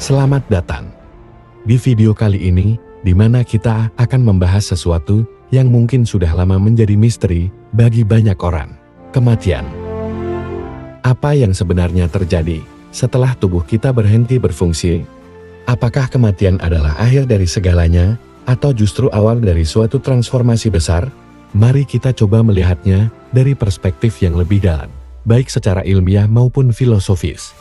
Selamat datang di video kali ini, di mana kita akan membahas sesuatu yang mungkin sudah lama menjadi misteri bagi banyak orang. Kematian. Apa yang sebenarnya terjadi setelah tubuh kita berhenti berfungsi? Apakah kematian adalah akhir dari segalanya, atau justru awal dari suatu transformasi besar? Mari kita coba melihatnya dari perspektif yang lebih dalam, baik secara ilmiah maupun filosofis.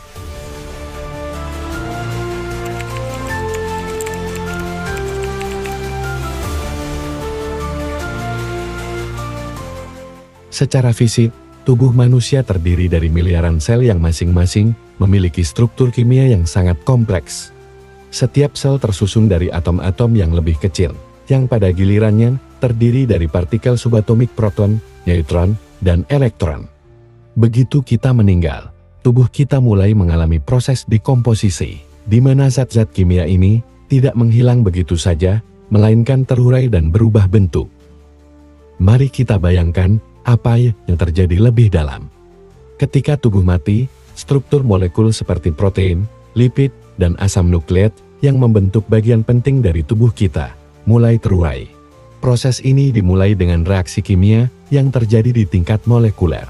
Secara fisik, tubuh manusia terdiri dari miliaran sel yang masing-masing memiliki struktur kimia yang sangat kompleks. Setiap sel tersusun dari atom-atom yang lebih kecil, yang pada gilirannya terdiri dari partikel subatomik proton, neutron, dan elektron. Begitu kita meninggal, tubuh kita mulai mengalami proses dekomposisi, di mana zat-zat kimia ini tidak menghilang begitu saja, melainkan terurai dan berubah bentuk. Mari kita bayangkan apa yang terjadi lebih dalam. Ketika tubuh mati, struktur molekul seperti protein, lipid, dan asam nukleat yang membentuk bagian penting dari tubuh kita mulai terurai. Proses ini dimulai dengan reaksi kimia yang terjadi di tingkat molekuler.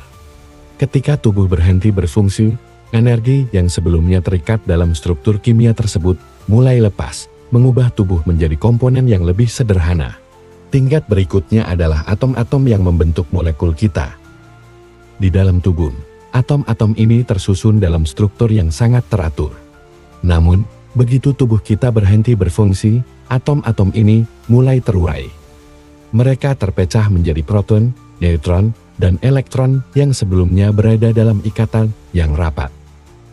Ketika tubuh berhenti berfungsi, energi yang sebelumnya terikat dalam struktur kimia tersebut mulai lepas, mengubah tubuh menjadi komponen yang lebih sederhana. Tingkat berikutnya adalah atom-atom yang membentuk molekul kita. Di dalam tubuh, atom-atom ini tersusun dalam struktur yang sangat teratur. Namun, begitu tubuh kita berhenti berfungsi, atom-atom ini mulai terurai. Mereka terpecah menjadi proton, neutron, dan elektron yang sebelumnya berada dalam ikatan yang rapat.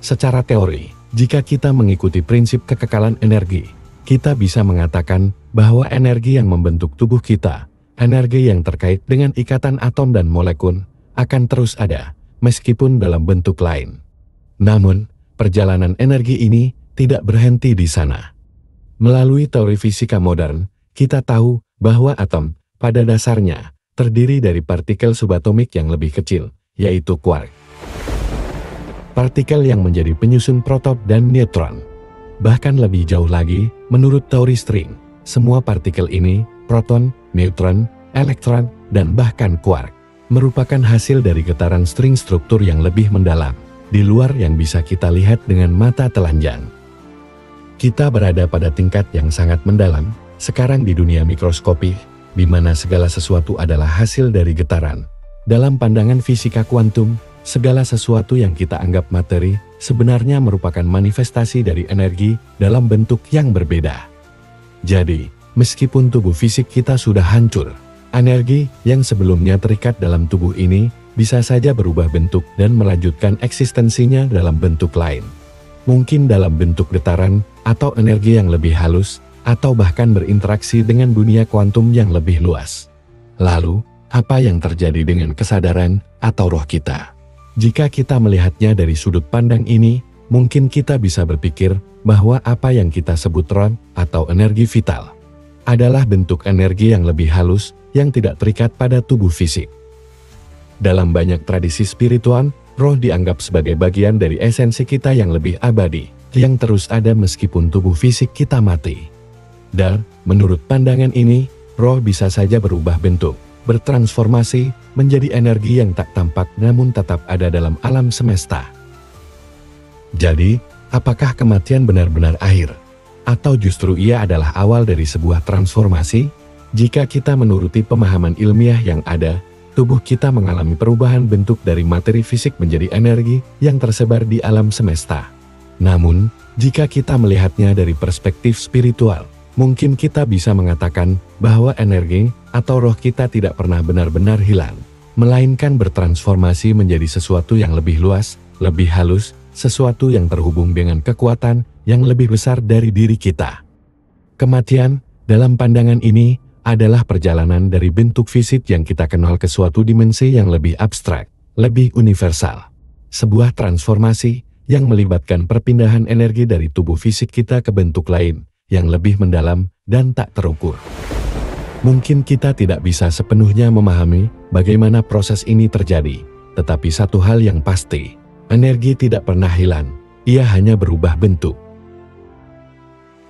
Secara teori, jika kita mengikuti prinsip kekekalan energi, kita bisa mengatakan bahwa energi yang membentuk tubuh kita, energi yang terkait dengan ikatan atom dan molekul, akan terus ada, meskipun dalam bentuk lain. Namun, perjalanan energi ini tidak berhenti di sana. Melalui teori fisika modern, kita tahu bahwa atom, pada dasarnya, terdiri dari partikel subatomik yang lebih kecil, yaitu quark. Partikel yang menjadi penyusun proton dan neutron. Bahkan lebih jauh lagi, menurut teori string, semua partikel ini, proton, neutron, elektron, dan bahkan quark, merupakan hasil dari getaran string struktur yang lebih mendalam, di luar yang bisa kita lihat dengan mata telanjang. Kita berada pada tingkat yang sangat mendalam, sekarang di dunia mikroskopik, di mana segala sesuatu adalah hasil dari getaran. Dalam pandangan fisika kuantum, segala sesuatu yang kita anggap materi, sebenarnya merupakan manifestasi dari energi dalam bentuk yang berbeda. Jadi, meskipun tubuh fisik kita sudah hancur, energi yang sebelumnya terikat dalam tubuh ini bisa saja berubah bentuk dan melanjutkan eksistensinya dalam bentuk lain. Mungkin dalam bentuk getaran, atau energi yang lebih halus, atau bahkan berinteraksi dengan dunia kuantum yang lebih luas. Lalu, apa yang terjadi dengan kesadaran atau roh kita? Jika kita melihatnya dari sudut pandang ini, mungkin kita bisa berpikir bahwa apa yang kita sebut roh atau energi vital adalah bentuk energi yang lebih halus yang tidak terikat pada tubuh fisik. Dalam banyak tradisi spiritual, roh dianggap sebagai bagian dari esensi kita yang lebih abadi, yang terus ada meskipun tubuh fisik kita mati. Dan, menurut pandangan ini, roh bisa saja berubah bentuk, bertransformasi menjadi energi yang tak tampak namun tetap ada dalam alam semesta. Jadi, apakah kematian benar-benar akhir? Atau justru ia adalah awal dari sebuah transformasi? Jika kita menuruti pemahaman ilmiah yang ada, tubuh kita mengalami perubahan bentuk dari materi fisik menjadi energi yang tersebar di alam semesta. Namun, jika kita melihatnya dari perspektif spiritual, mungkin kita bisa mengatakan bahwa energi atau roh kita tidak pernah benar-benar hilang, melainkan bertransformasi menjadi sesuatu yang lebih luas, lebih halus, sesuatu yang terhubung dengan kekuatan yang lebih besar dari diri kita. Kematian, dalam pandangan ini, adalah perjalanan dari bentuk fisik yang kita kenal ke suatu dimensi yang lebih abstrak, lebih universal. Sebuah transformasi yang melibatkan perpindahan energi dari tubuh fisik kita ke bentuk lain, yang lebih mendalam dan tak terukur. Mungkin kita tidak bisa sepenuhnya memahami bagaimana proses ini terjadi, tetapi satu hal yang pasti, energi tidak pernah hilang, ia hanya berubah bentuk.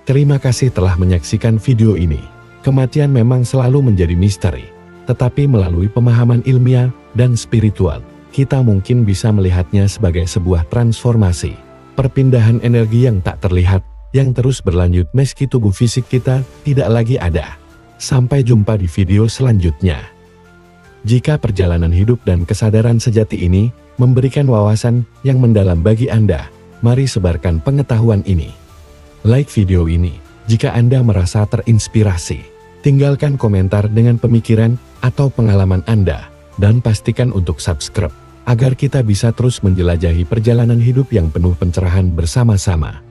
Terima kasih telah menyaksikan video ini. Kematian memang selalu menjadi misteri, tetapi melalui pemahaman ilmiah dan spiritual, kita mungkin bisa melihatnya sebagai sebuah transformasi, perpindahan energi yang tak terlihat, yang terus berlanjut meski tubuh fisik kita tidak lagi ada. Sampai jumpa di video selanjutnya. Jika perjalanan hidup dan kesadaran sejati ini memberikan wawasan yang mendalam bagi Anda, mari sebarkan pengetahuan ini. Like video ini jika Anda merasa terinspirasi. Tinggalkan komentar dengan pemikiran atau pengalaman Anda, dan pastikan untuk subscribe, agar kita bisa terus menjelajahi perjalanan hidup yang penuh pencerahan bersama-sama.